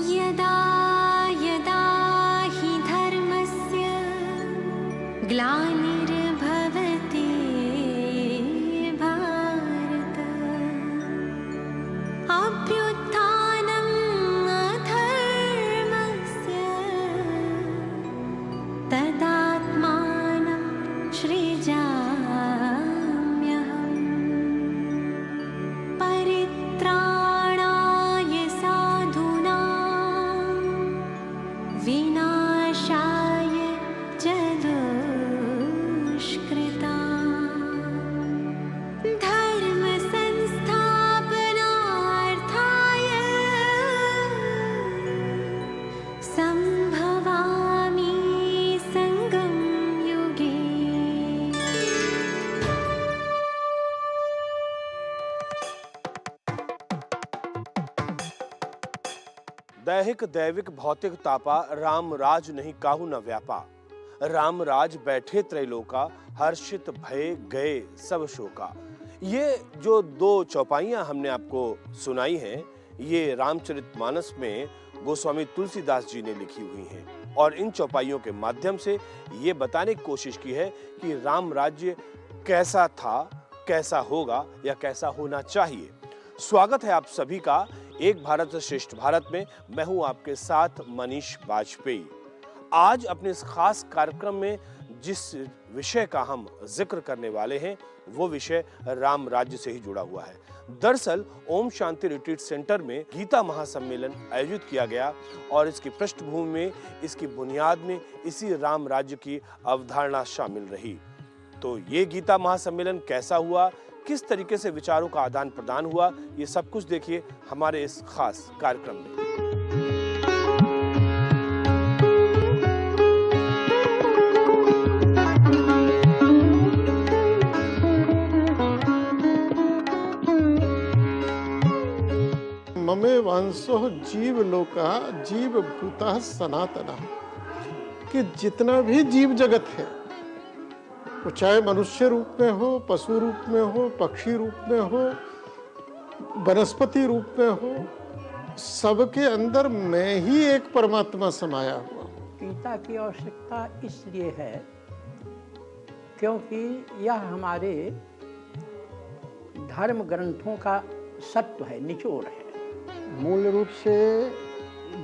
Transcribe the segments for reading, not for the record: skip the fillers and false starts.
यदा यदा हि धर्मस्य ग्लानिर्भवति भारत अभ्युत्थानम् अधर्मस्य तदात्मानं सृजाम्यहम् परित्राणाय साधूनां विनाशाय च दुष्कृतां धर्म संस्थापनार्थाय संभवामि संगम युगे। दैहिक दैविक भौतिक तापा राम राज नहीं काहू न व्यापा। राम राज बैठे त्रैलोका हर्षित भय गए सब शोका। ये जो दो चौपाइयां हमने आपको सुनाई हैं, ये रामचरितमानस में गोस्वामी तुलसीदास जी ने लिखी हुई हैं और इन चौपाइयों के माध्यम से ये बताने की कोशिश की है कि राम राज्य कैसा था, कैसा होगा या कैसा होना चाहिए। स्वागत है आप सभी का एक भारत श्रेष्ठ भारत में। मैं हूं आपके साथ मनीष बाजपेयी। आज अपने इस खास कार्यक्रम में जिस विषय का हम जिक्र करने वाले हैं वो विषय राम राज्य से ही जुड़ा हुआ है। दरअसल ओम शांति रिट्रीट सेंटर में गीता महासम्मेलन आयोजित किया गया और इसकी पृष्ठभूमि में, इसकी बुनियाद में इसी राम राज्य की अवधारणा शामिल रही। तो ये गीता महासम्मेलन कैसा हुआ, किस तरीके से विचारों का आदान प्रदान हुआ, ये सब कुछ देखिए हमारे इस खास कार्यक्रम में। ममे वांसो जीव लोका जीव भूता सनातना, कि जितना भी जीव जगत है वो चाहे मनुष्य रूप में हो, पशु रूप में हो, पक्षी रूप में हो, वनस्पति रूप में हो, सबके अंदर मैं ही एक परमात्मा समाया हुआ। गीता की आवश्यकता इसलिए है क्योंकि यह हमारे धर्म ग्रंथों का सत्व है, निचोड़ है। मूल रूप से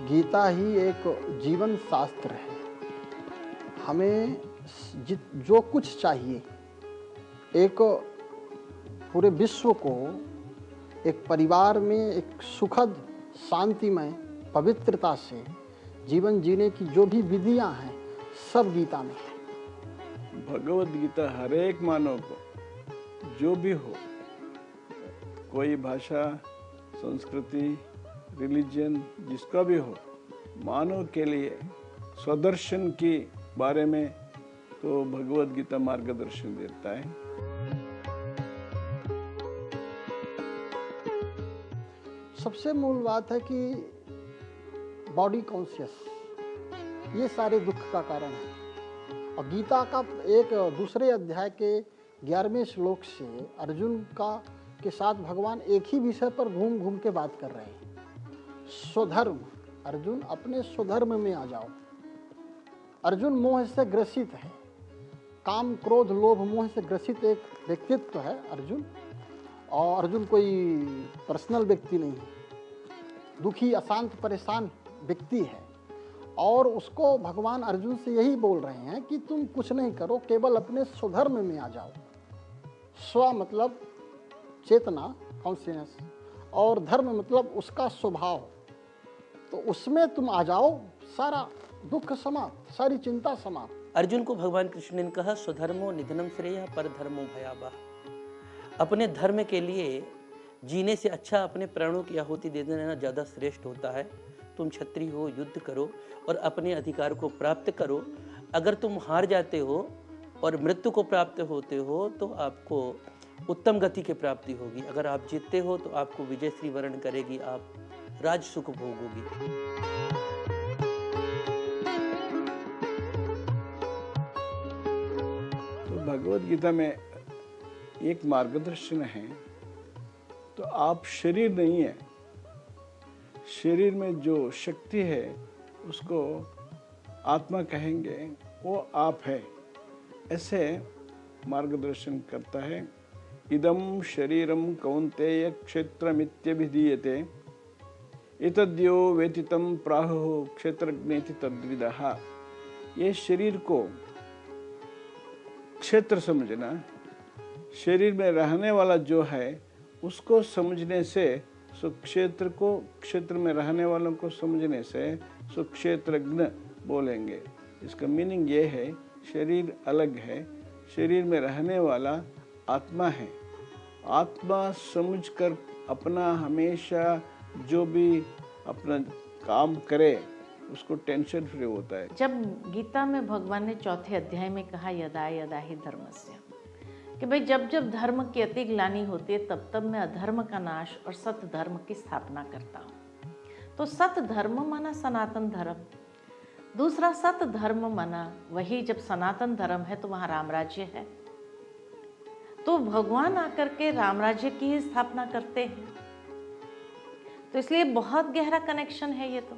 गीता ही एक जीवन शास्त्र है। हमें जो कुछ चाहिए, एक पूरे विश्व को एक परिवार में एक सुखद, शांतिमय, पवित्रता से जीवन जीने की जो भी विधियां हैं सब गीता में है। भगवत गीता हर एक मानव को, जो भी हो, कोई भाषा, संस्कृति, रिलीजन, जिसका भी हो, मानव के लिए स्वदर्शन के बारे में तो भगवत गीता मार्गदर्शन देता है। सबसे मूल बात है कि बॉडी कॉन्शियस ये सारे दुख का कारण है। और गीता का एक दूसरे अध्याय के 11वें श्लोक से अर्जुन के साथ भगवान एक ही विषय पर घूम घूम के बात कर रहे हैं। स्वधर्म, अर्जुन अपने स्वधर्म में आ जाओ। अर्जुन मोह से ग्रसित है, काम क्रोध लोभ मोह से ग्रसित एक व्यक्तित्व है अर्जुन। और अर्जुन कोई पर्सनल व्यक्ति नहीं है, दुखी, अशांत, परेशान व्यक्ति है। और उसको भगवान अर्जुन से यही बोल रहे हैं कि तुम कुछ नहीं करो, केवल अपने स्वधर्म में आ जाओ। स्व मतलब चेतना, कॉन्शियस, और धर्म मतलब उसका स्वभाव। तो उसमें तुम आ जाओ, सारा दुख समाप्त, सारी चिंता समाप्त। अर्जुन को भगवान कृष्ण ने कहा स्वधर्मो निधनम श्रेयः परधर्मो भयावह। अपने धर्म के लिए जीने से अच्छा अपने प्राणों की आहुति दे देना ज़्यादा श्रेष्ठ होता है। तुम क्षत्रिय हो, युद्ध करो और अपने अधिकार को प्राप्त करो। अगर तुम हार जाते हो और मृत्यु को प्राप्त होते हो तो आपको उत्तम गति की प्राप्ति होगी। अगर आप जीतते हो तो आपको विजय श्री वर्ण करेगी, आप राज सुख भोगोगी। तो भगवत गीता में एक मार्गदर्शन है। तो आप शरीर नहीं है, शरीर में जो शक्ति है उसको आत्मा कहेंगे, वो आप है, ऐसे मार्गदर्शन करता है। इदम शरीरम कौन्तेय क्षेत्रमित्यभिधीयते एतद्यो वेतितम प्राहुः क्षेत्रज्ञेति तद्विदः। ये शरीर को क्षेत्र समझना, शरीर में रहने वाला जो है उसको समझने से, सुक्षेत्र को, क्षेत्र में रहने वालों को समझने से सुक्षेत्रज्ञ बोलेंगे। इसका मीनिंग ये है, शरीर अलग है, शरीर में रहने वाला आत्मा है। आत्मा समझकर अपना हमेशा जो भी अपना काम करे उसको टेंशन फ्री होता है। जब गीता में भगवान ने 4थे अध्याय में कहा यदा यदा ही धर्मस्य, कि भाई जब जब धर्म की अति ग्लानि होती है तब तब मैं अधर्म का नाश और सत्य धर्म की स्थापना करता हूँ। तो सत्य धर्म माना सनातन धर्म, दूसरा सत्य धर्म माना वही, जब सनातन धर्म है तो वहाँ राम राज्य है, तो भगवान आकर के राम राज्य की ही स्थापना करते हैं। तो इसलिए बहुत गहरा कनेक्शन है ये तो,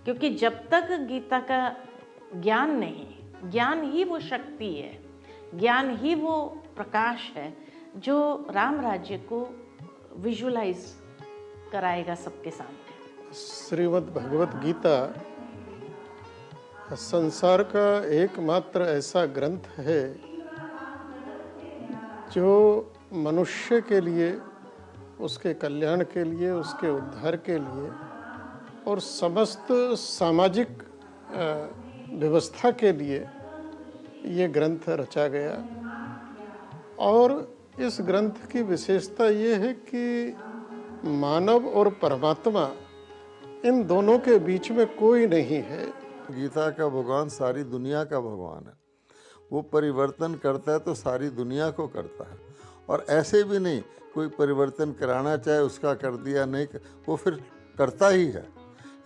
क्योंकि जब तक गीता का ज्ञान नहीं, ज्ञान ही वो शक्ति है, ज्ञान ही वो प्रकाश है जो राम राज्य को विजुलाइज कराएगा सबके सामने। श्रीमद् भगवत गीता संसार का एकमात्र ऐसा ग्रंथ है जो मनुष्य के लिए, उसके कल्याण के लिए, उसके उद्धार के लिए और समस्त सामाजिक व्यवस्था के लिए ये ग्रंथ रचा गया। और इस ग्रंथ की विशेषता ये है कि मानव और परमात्मा इन दोनों के बीच में कोई नहीं है। गीता का भगवान सारी दुनिया का भगवान है, वो परिवर्तन करता है तो सारी दुनिया को करता है। और ऐसे भी नहीं कोई परिवर्तन कराना चाहे उसका कर दिया, नहीं वो फिर करता ही है।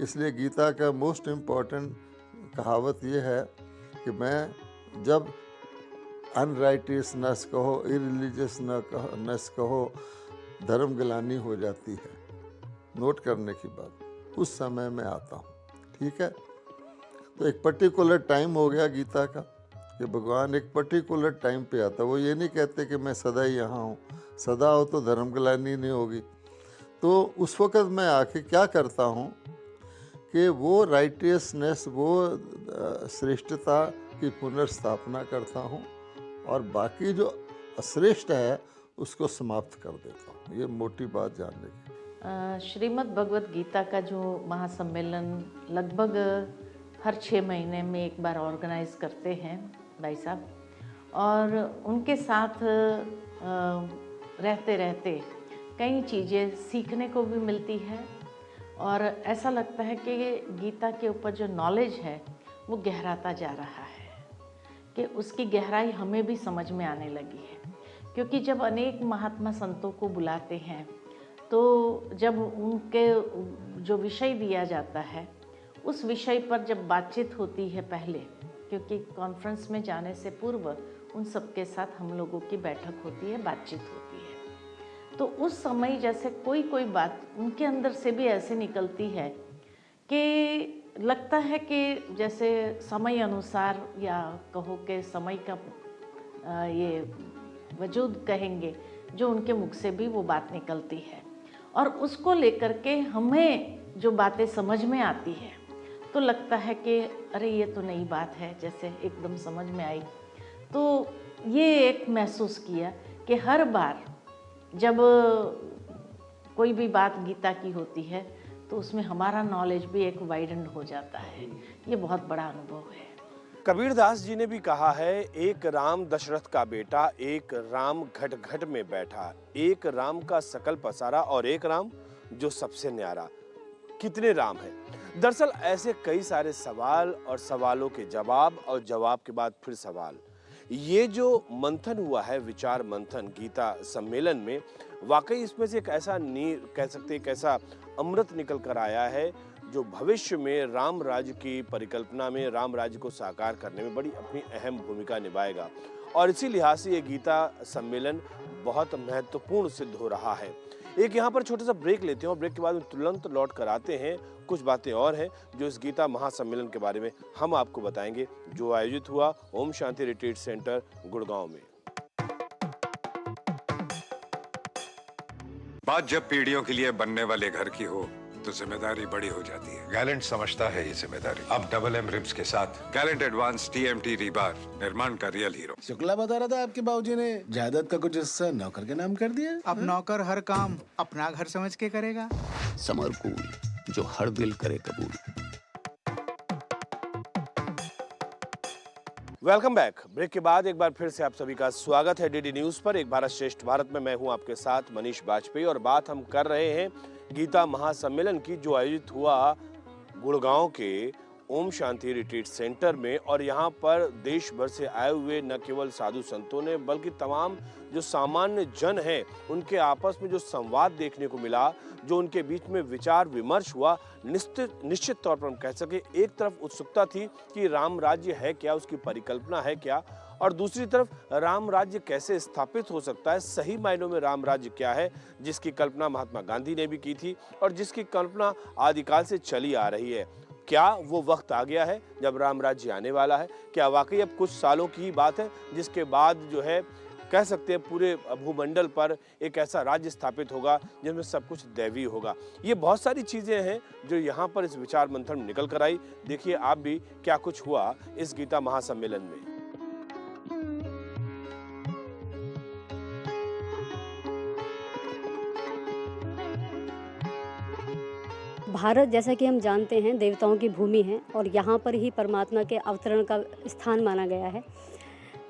इसलिए गीता का मोस्ट इम्पॉर्टेंट कहावत ये है कि मैं जब अनराइटियसनेस कहो, इरिलीजियसनेस कहो, धर्म ग्लानि हो जाती है, नोट करने की बात, उस समय में आता हूँ। ठीक है, तो एक पर्टिकुलर टाइम हो गया गीता का कि भगवान एक पर्टिकुलर टाइम पे आता। वो ये नहीं कहते कि मैं सदा ही यहाँ हूँ, सदा हो तो धर्म ग्लानि नहीं होगी। तो उस वक़्त मैं आके क्या करता हूँ कि वो राइटियसनेस, वो श्रेष्ठता की पुनर्स्थापना करता हूँ और बाकी जो अश्रेष्ठ है उसको समाप्त कर देता हूँ। ये मोटी बात जानने की। श्रीमद् भगवत गीता का जो महासम्मेलन लगभग हर 6 महीने में एक बार ऑर्गेनाइज करते हैं भाई साहब, और उनके साथ रहते रहते कई चीज़ें सीखने को भी मिलती है और ऐसा लगता है कि गीता के ऊपर जो नॉलेज है वो गहराता जा रहा है, कि उसकी गहराई हमें भी समझ में आने लगी है। क्योंकि जब अनेक महात्मा संतों को बुलाते हैं तो जब उनके जो विषय दिया जाता है उस विषय पर जब बातचीत होती है पहले, क्योंकि कॉन्फ्रेंस में जाने से पूर्व उन सबके साथ हम लोगों की बैठक होती है, बातचीत होती है, तो उस समय जैसे कोई बात उनके अंदर से भी ऐसे निकलती है कि लगता है कि जैसे समय अनुसार, या कहो कि समय का ये वजूद कहेंगे, जो उनके मुख से भी वो बात निकलती है और उसको लेकर के हमें जो बातें समझ में आती है तो लगता है कि अरे ये तो नई बात है, जैसे एकदम समझ में आई। तो ये एक महसूस किया कि हर बार जब कोई भी बात गीता की होती है तो उसमें हमारा नॉलेज भी एक वाइडेंड हो जाता है। ये बहुत बड़ा अनुभव है। कबीरदास जी ने भी कहा है, एक राम दशरथ का बेटा, एक राम घट घट में बैठा, एक राम का सकल पसारा और एक राम जो सबसे न्यारा। कितने राम हैं? दरअसल ऐसे कई सारे सवाल और सवालों के जवाब और जवाब के बाद फिर सवाल, ये जो मंथन हुआ है, विचार मंथन गीता सम्मेलन में, वाकई इसमें से एक ऐसा नीर कह सकते, एक ऐसा अमृत निकल कर आया है जो भविष्य में राम राज्य की परिकल्पना में, राम राज्य को साकार करने में बड़ी अपनी अहम भूमिका निभाएगा। और इसी लिहाज से ये गीता सम्मेलन बहुत महत्वपूर्ण सिद्ध हो रहा है। एक यहाँ पर छोटा सा ब्रेक लेते हैं और ब्रेक के बाद में तुरंत लौट कर आते हैं। कुछ बातें और हैं जो इस गीता महासम्मेलन के बारे में हम आपको बताएंगे, जो आयोजित हुआ ओम शांति रिट्रीट सेंटर गुड़गांव में। बात जब पीढ़ियों के लिए बनने वाले घर की हो तो जिम्मेदारी बड़ी हो जाती है। गैलेंट समझता है ये जिम्मेदारी। अब डबल एम रिब्स के साथ गैलेंट एडवांस TMT रीबार, निर्माण का रियल हीरो। शुक्ला बता रहा था आपके बाबूजी ने जायदाद का कुछ हिस्सा नौकर के नाम कर दिया। अब नौकर हर काम अपना घर समझ के करेगा। समरकूल, जो हर दिल करे कबूल। Welcome back. ब्रेक के बाद एक बार फिर से आप सभी का स्वागत है DD न्यूज पर। एक भारत श्रेष्ठ भारत में मैं हूं आपके साथ मनीष बाजपेयी और बात हम कर रहे हैं गीता महासम्मेलन की, जो आयोजित हुआ गुड़गांव के ओम शांति रिट्रीट सेंटर में। और यहाँ पर देश भर से आए हुए न केवल साधु संतों ने बल्कि तमाम जो सामान्य जन हैं उनके आपस में जो संवाद देखने को मिला, जो उनके बीच में विचार विमर्श हुआ, निश्चित तौर पर हम कह सके एक तरफ उत्सुकता थी कि राम राज्य है क्या, उसकी परिकल्पना है क्या, और दूसरी तरफ राम राज्य कैसे स्थापित हो सकता है, सही मायनों में राम राज्य क्या है, जिसकी कल्पना महात्मा गांधी ने भी की थी और जिसकी कल्पना आदिकाल से चली आ रही है। क्या वो वक्त आ गया है जब राम राज्य आने वाला है? क्या वाकई अब कुछ सालों की ही बात है जिसके बाद जो है कह सकते हैं पूरे भूमंडल पर एक ऐसा राज्य स्थापित होगा जिसमें सब कुछ दैवीय होगा? ये बहुत सारी चीजें हैं जो यहाँ पर इस विचार मंथन में निकल कर आई। देखिए आप भी क्या कुछ हुआ इस गीता महासम्मेलन में। भारत जैसा कि हम जानते हैं देवताओं की भूमि है और यहाँ पर ही परमात्मा के अवतरण का स्थान माना गया है।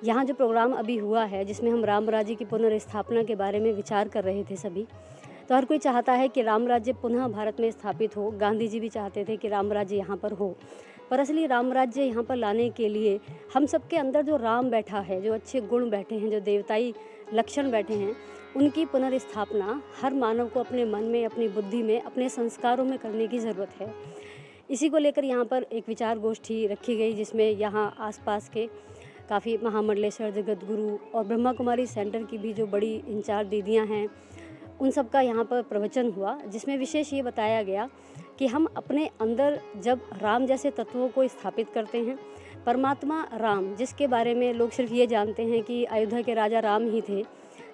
यहाँ जो प्रोग्राम अभी हुआ है जिसमें हम राम राज्य की पुनर्स्थापना के बारे में विचार कर रहे थे सभी, तो हर कोई चाहता है कि राम राज्य पुनः भारत में स्थापित हो। गांधी जी भी चाहते थे कि राम राज्य यहाँ पर हो, पर असली राम राज्य यहाँ पर लाने के लिए हम सबके अंदर जो राम बैठा है, जो अच्छे गुण बैठे हैं, जो देवताई लक्षण बैठे हैं, उनकी पुनर्स्थापना हर मानव को अपने मन में, अपनी बुद्धि में, अपने संस्कारों में करने की ज़रूरत है। इसी को लेकर यहाँ पर एक विचार गोष्ठी रखी गई जिसमें यहाँ आसपास के काफ़ी महामंडलेश्वर, जगत गुरु और ब्रह्मा कुमारी सेंटर की भी जो बड़ी इंचार्ज दीदियाँ हैं उन सब का यहाँ पर प्रवचन हुआ, जिसमें विशेष ये बताया गया कि हम अपने अंदर जब राम जैसे तत्वों को स्थापित करते हैं, परमात्मा राम जिसके बारे में लोग सिर्फ ये जानते हैं कि अयोध्या के राजा राम ही थे।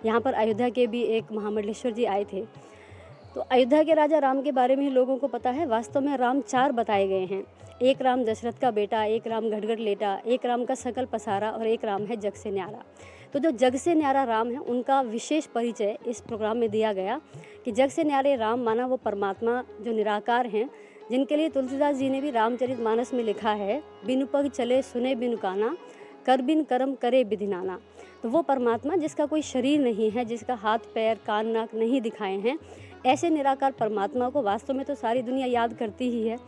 यहाँ पर अयोध्या के भी एक महामंडलेश्वर जी आए थे, तो अयोध्या के राजा राम के बारे में ही लोगों को पता है। वास्तव में राम 4 बताए गए हैं। एक राम दशरथ का बेटा, एक राम घटघट लेटा, एक राम का सकल पसारा और एक राम है जग से न्यारा। तो जो जग से न्यारा राम है उनका विशेष परिचय इस प्रोग्राम में दिया गया कि जग से न्यारे राम माना वो परमात्मा जो निराकार हैं, जिनके लिए तुलसीदास जी ने भी रामचरितमानस में लिखा है, बिनु पग चले सुने बिनु काना, कर बिन कर्म करे विधि नाना। तो वो परमात्मा जिसका कोई शरीर नहीं है, जिसका हाथ पैर कान नाक नहीं दिखाए हैं, ऐसे निराकार परमात्मा को वास्तव में तो सारी दुनिया याद करती ही है,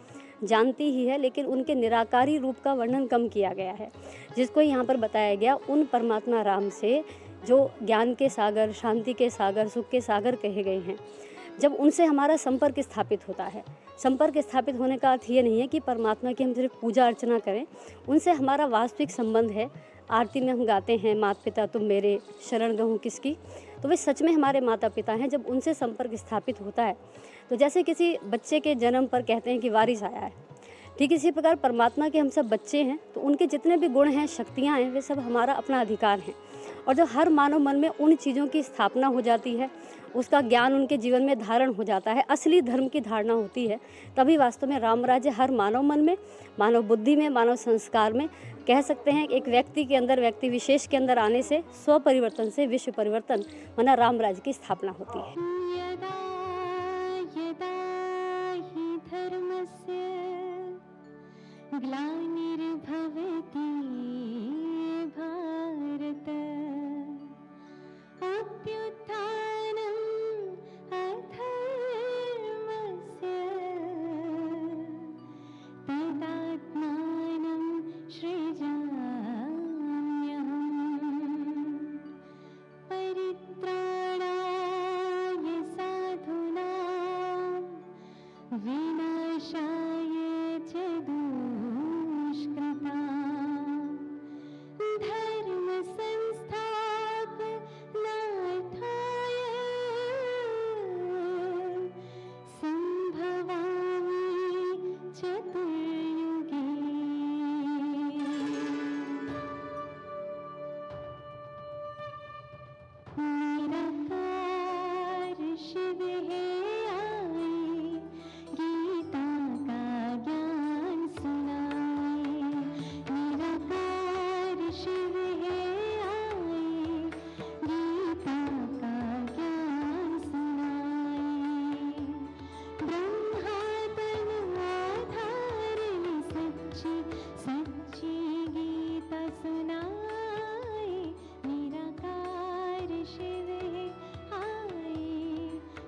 जानती ही है, लेकिन उनके निराकारी रूप का वर्णन कम किया गया है, जिसको यहाँ पर बताया गया उन परमात्मा राम से जो ज्ञान के सागर, शांति के सागर, सुख के सागर कहे गए हैं। जब उनसे हमारा संपर्क स्थापित होता है, संपर्क स्थापित होने का अर्थ ये नहीं है कि परमात्मा की हम सिर्फ पूजा अर्चना करें, उनसे हमारा वास्तविक संबंध है। आरती में हम गाते हैं, माता पिता तुम मेरे, शरण गहूँ किसकी, तो वे सच में हमारे माता पिता हैं। जब उनसे संपर्क स्थापित होता है तो जैसे किसी बच्चे के जन्म पर कहते हैं कि वारिस आया है, ठीक इसी प्रकार परमात्मा के हम सब बच्चे हैं, तो उनके जितने भी गुण हैं, शक्तियाँ हैं, वे सब हमारा अपना अधिकार हैं। और जब हर मानव मन में उन चीज़ों की स्थापना हो जाती है, उसका ज्ञान उनके जीवन में धारण हो जाता है, असली धर्म की धारणा होती है, तभी वास्तव में राम राज्य हर मानव मन में, मानव बुद्धि में, मानव संस्कार में, कह सकते हैं एक व्यक्ति के अंदर, व्यक्ति विशेष के अंदर आने से स्व परिवर्तन से विश्व परिवर्तन माना राम राज्य की स्थापना होती है। यदा यदा हि धर्मस्य ग्लानिर्भवति भारत अभ्युत्थानम् अधर्मस्य तदात्मानं सृजाम्यहम् परित्राणाय साधूनां विनाशाय च दुष्कृतां धर्म संस्थापनार्थाय निराकार शिव है आए, गीता का ज्ञान सुनाए। निराकार शिव है आए, गीता का ज्ञान सुनाए। ब्रह्मा तन आधार सच्ची सच्ची गीता सुनाए। निराकार शिव है आए,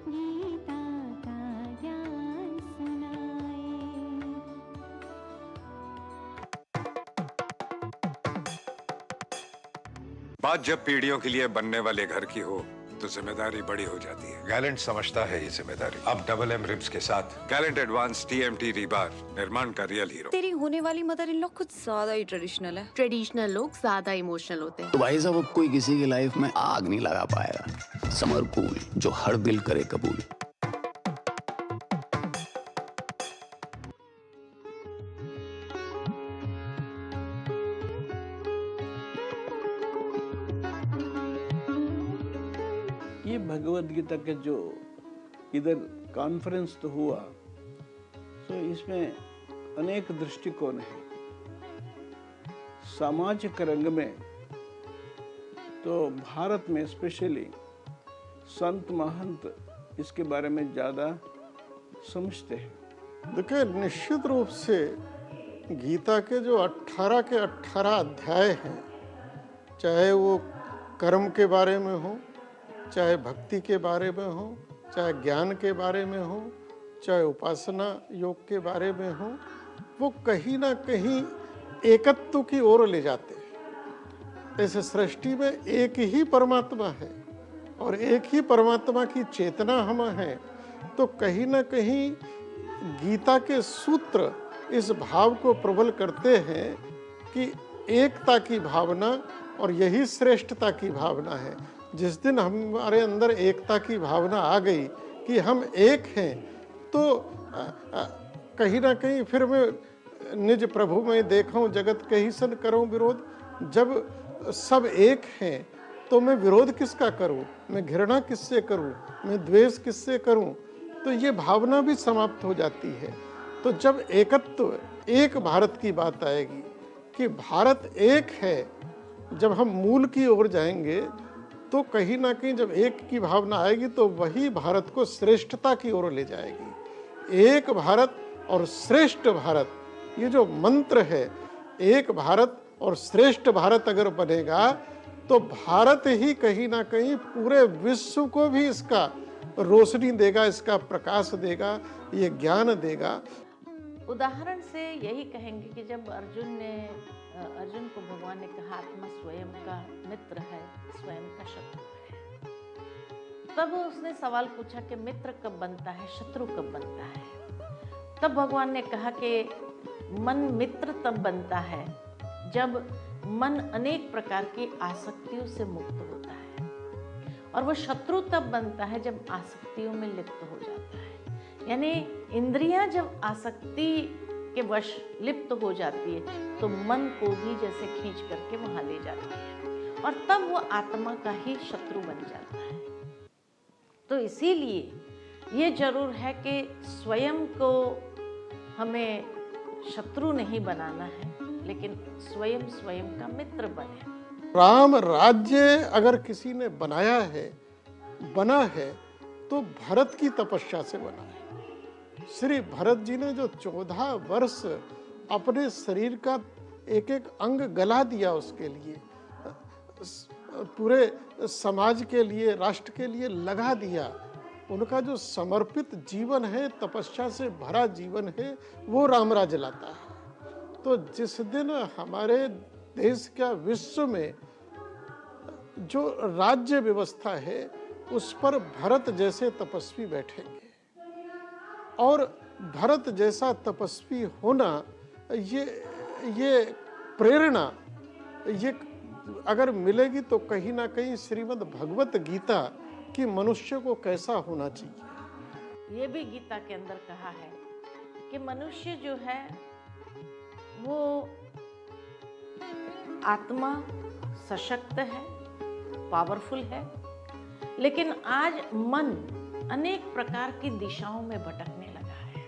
गीता का ज्ञान सुनाए। बात जब पीढ़ियों के लिए बनने वाले घर की हो तो जिम्मेदारी बड़ी हो जाती है। गैलेंट समझता है ये जिम्मेदारी। अब डबल एम रिब्स के साथ गैलेंट एडवांस टीएमटी रीबार, निर्माण का रियल हीरो। तेरी होने वाली मदर इन लॉ कुछ ज्यादा ही ट्रेडिशनल है। ट्रेडिशनल लोग ज्यादा इमोशनल होते हैं। तो भाई साहब अब कोई किसी की लाइफ में आग नहीं लगा पाएगा। समर कूल, जो हर दिल करे कबूल। ये भगवद गीता के जो इधर कॉन्फ्रेंस तो हुआ, तो इसमें अनेक दृष्टिकोण हैं। सामाजिक रंग में तो भारत में स्पेशली संत महंत इसके बारे में ज़्यादा समझते हैं। देखिए, निश्चित रूप से गीता के जो 18 के 18 अध्याय हैं, चाहे वो कर्म के बारे में हो, चाहे भक्ति के बारे में हो, चाहे ज्ञान के बारे में हो, चाहे उपासना योग के बारे में हो, वो कहीं ना कहीं एकत्व की ओर ले जाते हैं। इस सृष्टि में एक ही परमात्मा है और एक ही परमात्मा की चेतना हम हैं, तो कहीं ना कहीं गीता के सूत्र इस भाव को प्रबल करते हैं कि एकता की भावना, और यही श्रेष्ठता की भावना है। जिस दिन हमारे अंदर एकता की भावना आ गई कि हम एक हैं, तो कहीं ना कहीं फिर मैं निज प्रभु में देखूं जगत कहीं सन करूं विरोध। जब सब एक हैं तो मैं विरोध किसका करूं, मैं घृणा किससे करूं, मैं द्वेष किससे करूं, तो ये भावना भी समाप्त हो जाती है। तो जब एकत्व, एक भारत की बात आएगी कि भारत एक है, जब हम मूल की ओर जाएंगे तो कहीं ना कहीं जब एक की भावना आएगी तो वही भारत को श्रेष्ठता की ओर ले जाएगी। एक भारत और श्रेष्ठ भारत, ये जो मंत्र है, एक भारत और श्रेष्ठ भारत अगर बनेगा तो भारत ही कहीं ना कहीं पूरे विश्व को भी इसका रोशनी देगा, इसका प्रकाश देगा, ये ज्ञान देगा। उदाहरण से यही कहेंगे कि जब अर्जुन को भगवान ने कहा आत्मा स्वयं का मित्र है, स्वयं का शत्रु है, तब उसने सवाल पूछा कि मित्र कब बनता है, शत्रु कब बनता है। तब भगवान ने कहा कि मन मित्र तब बनता है जब मन अनेक प्रकार की आसक्तियों से मुक्त होता है, और वो शत्रु तब बनता है जब आसक्तियों में लिप्त हो जाता है। यानी इंद्रियां जब आसक्ति के वश लिप्त हो जाती है तो मन को भी जैसे खींच करके वहां ले जाती है, और तब वो आत्मा का ही शत्रु बन जाता है। तो इसीलिए ये जरूर है कि स्वयं को हमें शत्रु नहीं बनाना है, लेकिन स्वयं स्वयं का मित्र बने। राम राज्य अगर किसी ने बनाया है, बना है, तो भरत की तपस्या से बना है। श्री भरत जी ने जो 14 वर्ष अपने शरीर का एक एक अंग गला दिया, उसके लिए पूरे समाज के लिए, राष्ट्र के लिए लगा दिया, उनका जो समर्पित जीवन है, तपस्या से भरा जीवन है, वो रामराज लाता है। तो जिस दिन हमारे देश का विश्व में जो राज्य व्यवस्था है उस पर भरत जैसे तपस्वी बैठेंगे, और भरत जैसा तपस्वी होना, ये प्रेरणा ये अगर मिलेगी तो कहीं ना कहीं श्रीमद् भगवत गीता कि मनुष्य को कैसा होना चाहिए। ये भी गीता के अंदर कहा है कि मनुष्य जो है वो आत्मा सशक्त है, पावरफुल है, लेकिन आज मन अनेक प्रकार की दिशाओं में भटकने लगा है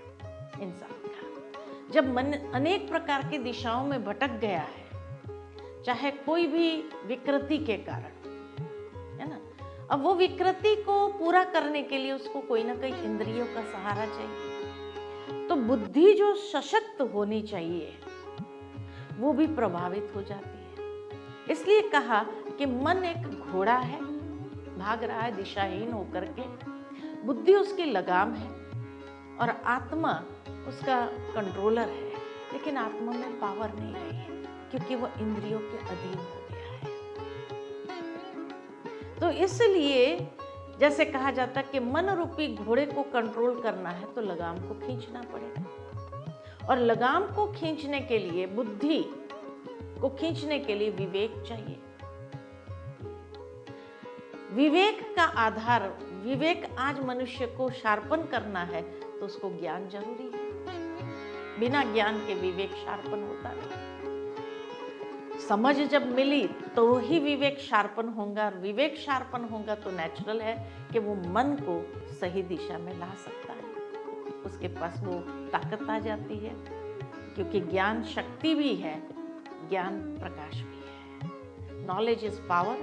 इंसान का। जब मन अनेक प्रकार की दिशाओं में भटक गया है, चाहे कोई भी विकृति के कारण, है ना, अब वो विकृति को पूरा करने के लिए उसको कोई ना कोई इंद्रियों का सहारा चाहिए। तो बुद्धि जो सशक्त होनी चाहिए वो भी प्रभावित हो जाती है। इसलिए कहा कि मन एक घोड़ा है, भाग रहा है दिशाहीन होकर के, बुद्धि उसकी लगाम है और आत्मा उसका कंट्रोलर है, लेकिन आत्मा में पावर नहीं रही है क्योंकि वो इंद्रियों के अधीन हो गया है। तो इसलिए जैसे कहा जाता है कि मन रूपी घोड़े को कंट्रोल करना है तो लगाम को खींचना पड़ेगा, और लगाम को खींचने के लिए, बुद्धि को खींचने के लिए विवेक चाहिए। विवेक का आधार, विवेक आज मनुष्य को शार्पन करना है तो उसको ज्ञान जरूरी है। बिना ज्ञान के विवेक शार्पन होता नहीं। समझ जब मिली तो ही विवेक शार्पन होगा, और विवेक शार्पन होगा तो नेचुरल है कि वो मन को सही दिशा में ला सकता है, उसके पास वो ताकत आ जाती है, क्योंकि ज्ञान शक्ति भी है, ज्ञान प्रकाश भी है। Knowledge is power,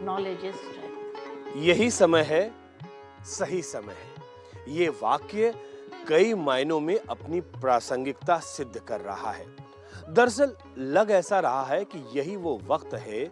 knowledge is strength. यही समय है, सही समय है। ये वाक्य कई मायनों में अपनी प्रासंगिकता सिद्ध कर रहा है। दरअसल लग ऐसा रहा है कि यही वो वक्त है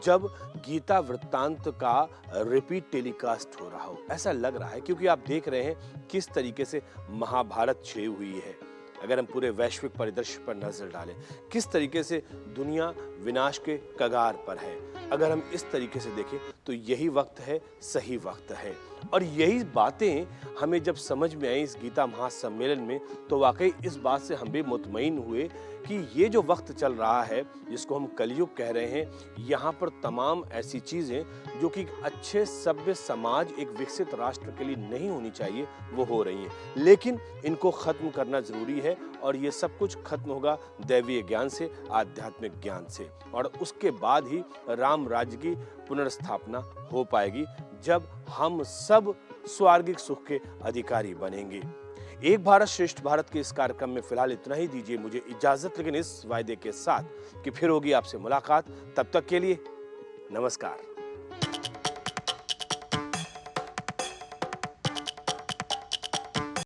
जब गीता वृत्तांत का रिपीट टेलीकास्ट हो रहा हो। ऐसा लग रहा है क्योंकि आप देख रहे हैं किस तरीके से महाभारत छेड़ी हुई है। अगर हम पूरे वैश्विक परिदृश्य पर नजर डालें, किस तरीके से दुनिया विनाश के कगार पर है। अगर हम इस तरीके से देखें तो यही वक्त है, सही वक्त है। और यही बातें हमें जब समझ में आई इस गीता महासम्मेलन में, तो वाकई इस बात से हम भी मुतमईन हुए कि ये जो वक्त चल रहा है, जिसको हम कलयुग कह रहे हैं, यहाँ पर तमाम ऐसी चीज़ें जो कि एक अच्छे सभ्य समाज, एक विकसित राष्ट्र के लिए नहीं होनी चाहिए, वो हो रही हैं। लेकिन इनको ख़त्म करना ज़रूरी है, और ये सब कुछ खत्म होगा दैवीय ज्ञान से, आध्यात्मिक ज्ञान से, और उसके बाद ही राम राज्य की पुनर्स्थापना हो पाएगी, जब हम सब स्वर्गिक सुख के अधिकारी बनेंगे। एक भारत श्रेष्ठ भारत के इस कार्यक्रम में फिलहाल इतना ही। दीजिए मुझे इजाजत, लेकिन इस वायदे के साथ कि फिर होगी आपसे मुलाकात। तब तक के लिए नमस्कार।